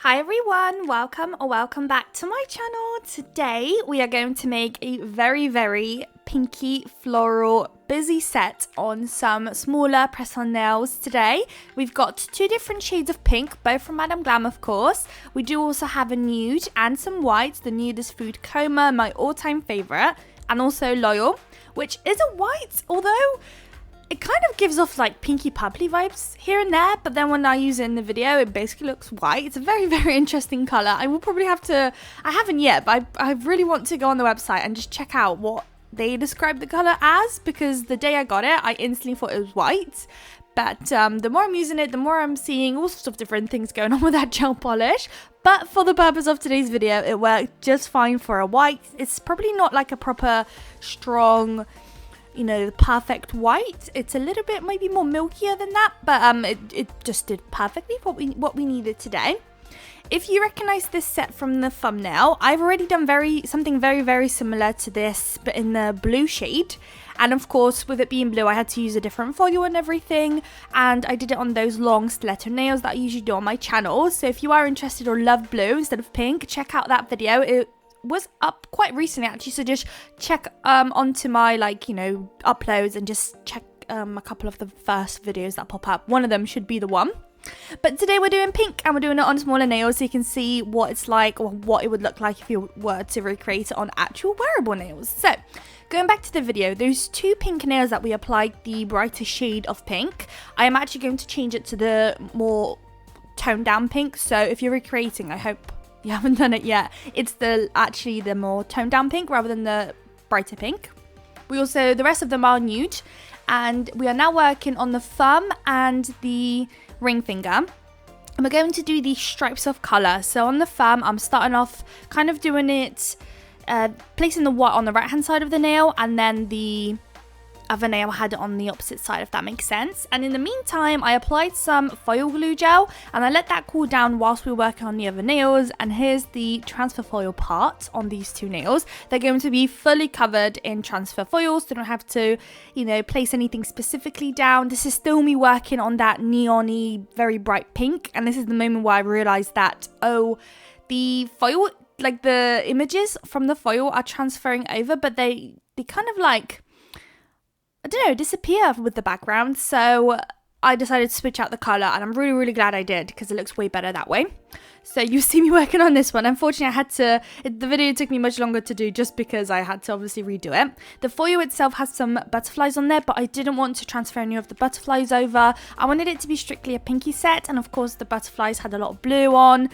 Hi everyone, welcome back to my channel. Today we are going to make a very pinky floral busy set on some smaller press-on nails today. We've got two different shades of pink, both from Madame Glam of course. We do also have a nude and some white. The nude is Food Coma, my all-time favourite, and also Loyal, which is a white, although it kind of gives off like pinky purpley vibes here and there, but then when I use it in the video, it basically looks white. It's a very interesting colour. I will probably have to, I haven't yet, but I really want to go on the website and just check out what they describe the colour as, because the day I got it, I instantly thought it was white. But the more I'm using it, the more I'm seeing all sorts of different things going on with that gel polish. But for the purpose of today's video, it worked just fine for a white. It's probably not like a proper strong, you know, the perfect white. It's a little bit maybe more milkier than that, but it just did perfectly for what we needed today. If you recognize this set from the thumbnail, I've already done something very similar to this, but in the blue shade. And of course, with it being blue, I had to use a different foil and everything, and I did it on those long stiletto nails that I usually do on my channel. So if you are interested or love blue instead of pink, check out that video. It was up quite recently actually, so just check onto my uploads and just check a couple of the first videos that pop up. One of them should be the one. But today we're doing pink and we're doing it on smaller nails, so you can see what it's like or what it would look like if you were to recreate it on actual wearable nails. So going back to the video, those two pink nails that we applied the brighter shade of pink, I am actually going to change it to the more toned down pink. So if you're recreating, I hope you haven't done it yet, it's actually the more toned down pink rather than the brighter pink. The rest of them are nude, and we are now working on the thumb and the ring finger, and we're going to do these stripes of colour. So on the thumb, I'm starting off kind of doing it, placing the white on the right hand side of the nail, and then the other nail I had it on the opposite side, if that makes sense. And in the meantime, I applied some foil glue gel and I let that cool down whilst we were working on the other nails. And here's the transfer foil part on these two nails. They're going to be fully covered in transfer foil, so you don't have to, place anything specifically down. This is still me working on that neon-y, very bright pink, and this is the moment where I realized that, oh, the foil, like the images from the foil are transferring over, but they kind of like, I don't know, disappear with the background. So I decided to switch out the colour, and I'm really glad I did, because it looks way better that way. So you see me working on this one. Unfortunately, the video took me much longer to do just because I had to obviously redo it. The foil itself has some butterflies on there, but I didn't want to transfer any of the butterflies over. I wanted it to be strictly a pinky set, and of course the butterflies had a lot of blue on.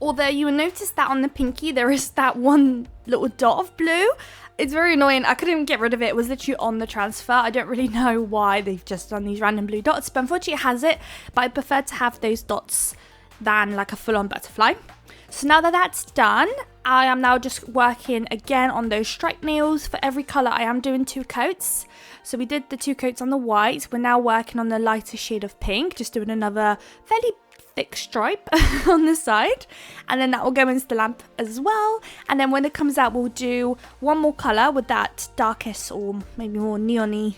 Although you will notice that on the pinky there is that one little dot of blue. It's very annoying. I couldn't get rid of it. It was literally on the transfer. I don't really know why they've just done these random blue dots, but unfortunately it has it. But I prefer to have those dots than like a full-on butterfly. So now that that's done, I am now just working again on those stripe nails. For every colour I am doing 2 coats. So we did the 2 coats on the white. We're now working on the lighter shade of pink, just doing another fairly thick stripe on the side, and then that will go into the lamp as well. And then when it comes out, we'll do one more colour with that darkest or maybe more neon-y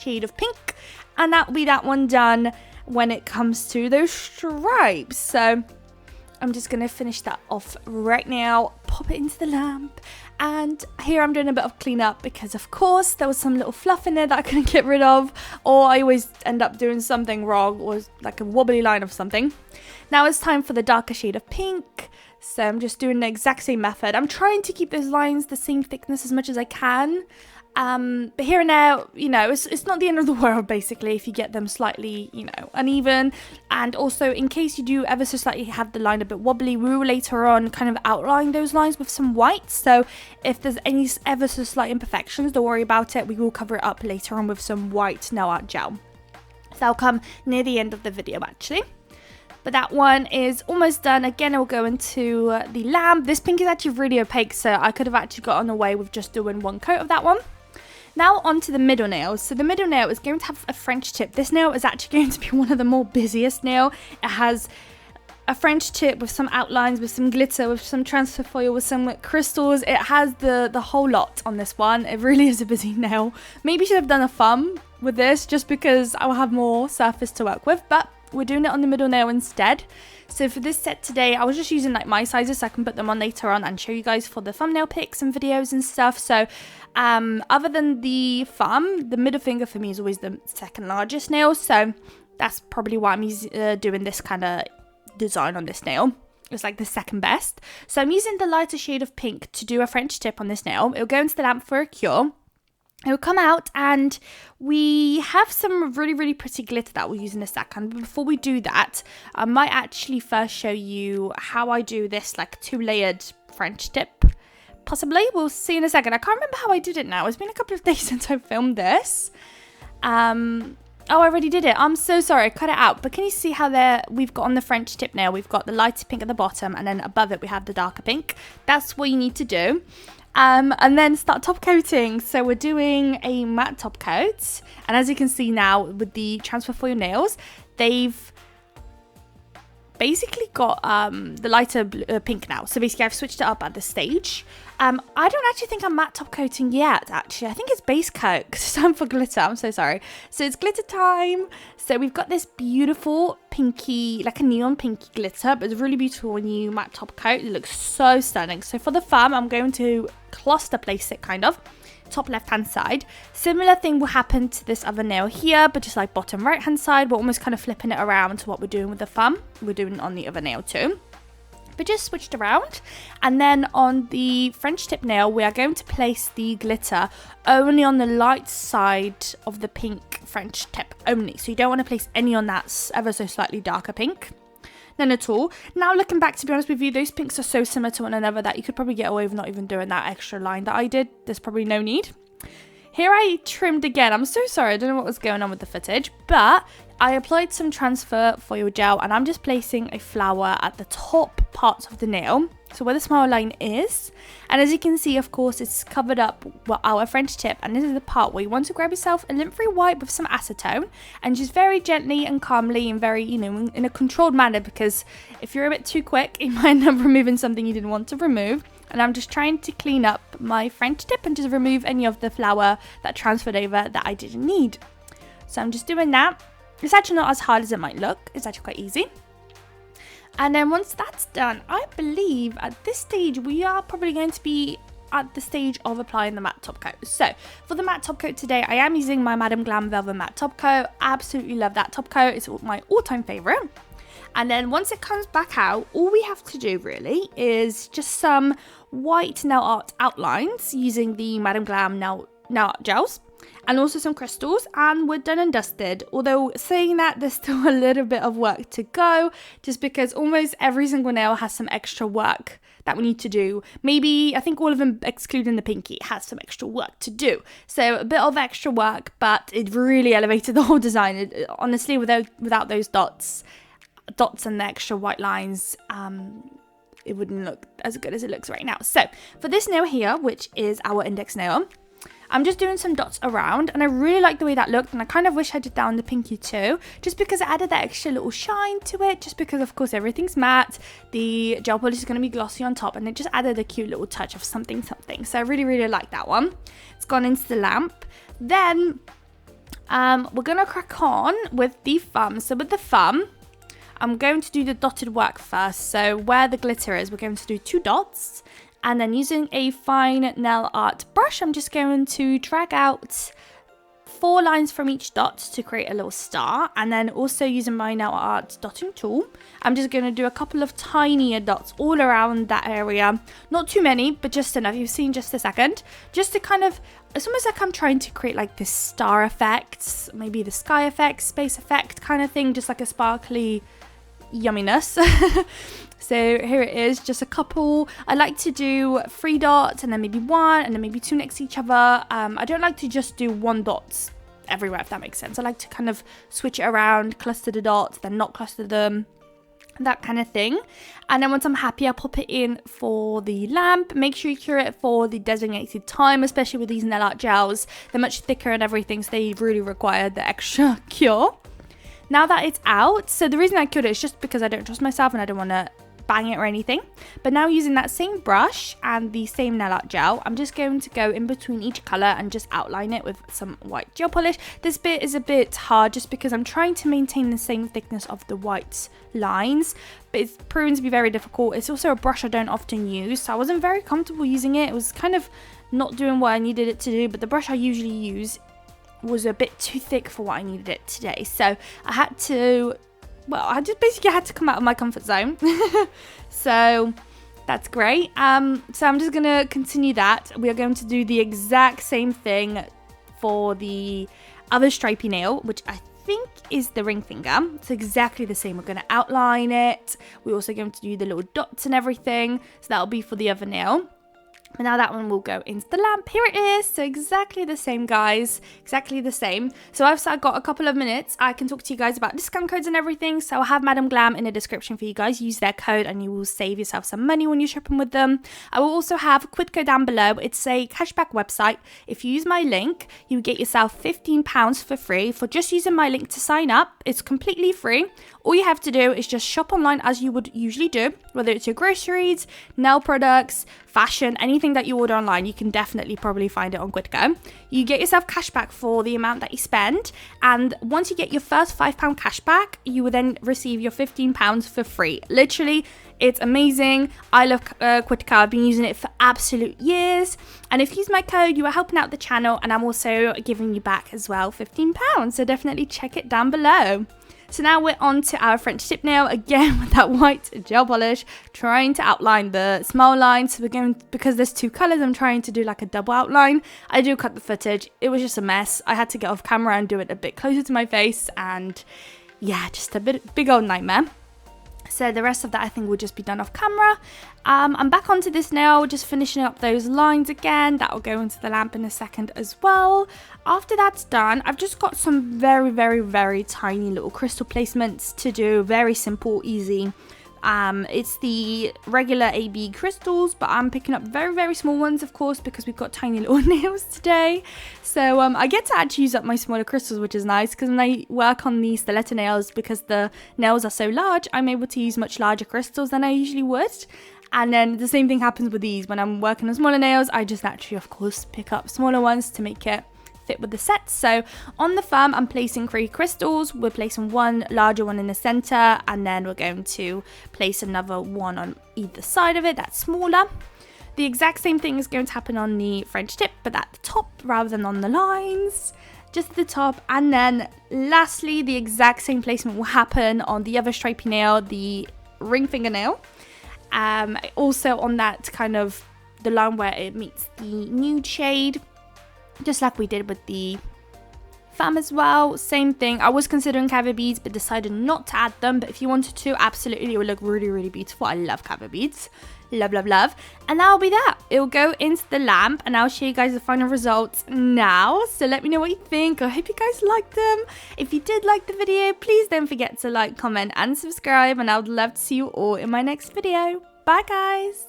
shade of pink, and that will be that one done when it comes to those stripes. So I'm just going to finish that off right now, pop it into the lamp, and here I'm doing a bit of cleanup because of course there was some little fluff in there that I couldn't get rid of, or I always end up doing something wrong, or like a wobbly line of something. Now it's time for the darker shade of pink, so I'm just doing the exact same method. I'm trying to keep those lines the same thickness as much as I can. But here and there, it's not the end of the world basically if you get them slightly, uneven. And also, in case you do ever so slightly have the line a bit wobbly, we will later on kind of outline those lines with some white. So if there's any ever so slight imperfections, don't worry about it. We will cover it up later on with some white nail art gel. So that'll come near the end of the video actually. But that one is almost done. Again, it will go into the lamp. This pink is actually really opaque, so I could have actually gotten away with just doing 1 coat of that one. Now onto the middle nail. So the middle nail is going to have a French tip. This nail is actually going to be one of the more busiest nail. It has a French tip with some outlines, with some glitter, with some transfer foil, with some crystals. It has the whole lot on this one. It really is a busy nail. Maybe should have done a thumb with this just because I will have more surface to work with, but we're doing it on the middle nail instead. So for this set today, I was just using like my sizes so I can put them on later on and show you guys for the thumbnail pics and videos and stuff. So other than the thumb, the middle finger for me is always the second largest nail. So that's probably why I'm doing this kind of design on this nail. It's like the second best. So I'm using the lighter shade of pink to do a French tip on this nail. It'll go into the lamp for a cure. It'll come out, and we have some really, really pretty glitter that we'll use in a second. But before we do that, I might actually first show you how I do this like 2-layered French tip. Possibly. We'll see in a second. I can't remember how I did it now. It's been a couple of days since I filmed this. Oh, I already did it. I'm so sorry. I cut it out. But can you see how we've got on the French tip nail, we've got the lighter pink at the bottom, and then above it we have the darker pink. That's what you need to do. And then start top coating. So we're doing a matte top coat. And as you can see now with the transfer foil nails, they've basically got the lighter pink now. So basically I've switched it up at this stage. I don't actually think I'm matte top coating yet, actually. I think it's base coat because it's time for glitter. I'm so sorry. So it's glitter time. So we've got this beautiful pinky, like a neon pinky glitter, but it's really beautiful when you matte top coat. It looks so stunning. So for the thumb, I'm going to cluster place it kind of. Top left hand side. Similar thing will happen to this other nail here, but just like bottom right hand side. We're almost kind of flipping it around to what we're doing with the thumb. We're doing it on the other nail too, but just switched around. And then on the French tip nail, we are going to place the glitter only on the light side of the pink French tip only. So you don't want to place any on that ever so slightly darker pink. None at all. Now looking back, to be honest with you, those pinks are so similar to one another that you could probably get away with not even doing that extra line that I did. There's probably no need. Here I trimmed again. I'm so sorry. I don't know what was going on with the footage, but I applied some transfer foil gel and I'm just placing a flower at the top parts of the nail. So where the smile line is. And as you can see, of course, it's covered up with our French tip. And this is the part where you want to grab yourself a lint-free wipe with some acetone and just very gently and calmly and very, in a controlled manner, because if you're a bit too quick, you might end up removing something you didn't want to remove. And I'm just trying to clean up my French tip and just remove any of the flour that transferred over that I didn't need. So I'm just doing that. It's actually not as hard as it might look. It's actually quite easy. And then once that's done, I believe at this stage we are probably going to be at the stage of applying the matte top coat. So for the matte top coat today, I am using my Madam Glam Velvet Matte Top Coat. Absolutely love that top coat. It's my all-time favourite. And then once it comes back out, all we have to do really is just some white nail art outlines using the Madam Glam nail art gels. And also some crystals, and we're done and dusted. Although saying that, there's still a little bit of work to go, just because almost every single nail has some extra work that we need to do. Maybe, I think all of them, excluding the pinky, has some extra work to do. So a bit of extra work, but it really elevated the whole design. Honestly, without those dots and the extra white lines, it wouldn't look as good as it looks right now. So for this nail here, which is our index nail, I'm just doing some dots around, and I really like the way that looked, and I kind of wish I did that on the pinky too, just because it added that extra little shine to it, just because of course everything's matte, the gel polish is going to be glossy on top, and it just added a cute little touch of something. So I really, really like that one. It's gone into the lamp. Then we're going to crack on with the thumb. So with the thumb, I'm going to do the dotted work first. So where the glitter is, we're going to do 2 dots. And then using a fine nail art brush, I'm just going to drag out 4 lines from each dot to create a little star. And then also using my nail art dotting tool, I'm just going to do a couple of tinier dots all around that area. Not too many, but just enough. You've seen just a second. Just to kind of, it's almost like I'm trying to create like this star effect, maybe the sky effect, space effect kind of thing, just like a sparkly yumminess. So here it is, just a couple. I like to do 3 dots and then maybe 1 and then maybe 2 next to each other. I don't like to just do 1 dot everywhere, if that makes sense. I like to kind of switch it around, cluster the dots, then not cluster them, that kind of thing. And then once I'm happy, I'll pop it in for the lamp. Make sure you cure it for the designated time, especially with these nail art gels. They're much thicker and everything, so they really require the extra cure. Now that it's out, so the reason I cured it is just because I don't trust myself and I don't want to bang it or anything. But now using that same brush and the same nail art gel, I'm just going to go in between each colour and just outline it with some white gel polish. This bit is a bit hard just because I'm trying to maintain the same thickness of the white lines, but it's proven to be very difficult. It's also a brush I don't often use, so I wasn't very comfortable using it. It was kind of not doing what I needed it to do, but the brush I usually use was a bit too thick for what I needed it today. So I had to, well, I just basically had to come out of my comfort zone. So that's great. So I'm just gonna continue that. We are going to do the exact same thing for the other stripy nail, which I think is the ring finger. It's exactly the same. We're going to outline it. We're also going to do the little dots and everything. So that'll be for the other nail. But now that one will go into the lamp. Here it is. So exactly the same, guys. Exactly the same. So I've got a couple of minutes. I can talk to you guys about discount codes and everything. So I'll have Madam Glam in the description for you guys. Use their code and you will save yourself some money when you're shopping with them. I will also have a quick code down below. It's a cashback website. If you use my link, you get yourself £15 for free for just using my link to sign up. It's completely free. All you have to do is just shop online as you would usually do, whether it's your groceries, nail products, fashion, anything that you order online, you can definitely probably find it on Quidco. You get yourself cashback for the amount that you spend, and once you get your first £5 cashback, you will then receive your £15 for free. Literally, it's amazing. I love Quidco. I've been using it for absolute years, and if you use my code, you are helping out the channel, and I'm also giving you back as well £15, so definitely check it down below. So now we're on to our French tip nail, again with that white gel polish, trying to outline the smile line. So we're going, because there's two colours, I'm trying to do like a double outline. I do cut the footage. It was just a mess. I had to get off camera and do it a bit closer to my face, and yeah, just a big old nightmare. So the rest of that I think will just be done off camera. I'm back onto this nail, just finishing up those lines again. That will go into the lamp in a second as well. After that's done, I've just got some very tiny little crystal placements to do. Very simple, easy. It's the regular AB crystals, but I'm picking up very small ones, of course, because we've got tiny little nails today. So I get to actually use up my smaller crystals, which is nice, because when I work on the stiletto nails, because the nails are so large, I'm able to use much larger crystals than I usually would. And then the same thing happens with these. When I'm working on smaller nails, I just naturally, of course, pick up smaller ones to make it fit with the set. So on the thumb, I'm placing 3 crystals. We're placing one larger one in the center, and then we're going to place another one on either side of it that's smaller. The exact same thing is going to happen on the French tip, but at the top rather than on the lines, just at the top. And then lastly, the exact same placement will happen on the other stripy nail, the ring fingernail. Also on that kind of the line where it meets the nude shade, just like we did with the thumb as well. Same thing. I was considering caviar beads, but decided not to add them. But if you wanted to, absolutely, it would look really beautiful. I love caviar beads. Love. And that'll be that. It'll go into the lamp, and I'll show you guys the final results now. So let me know what you think. I hope you guys liked them. If you did like the video, please don't forget to like, comment, and subscribe. And I would love to see you all in my next video. Bye, guys.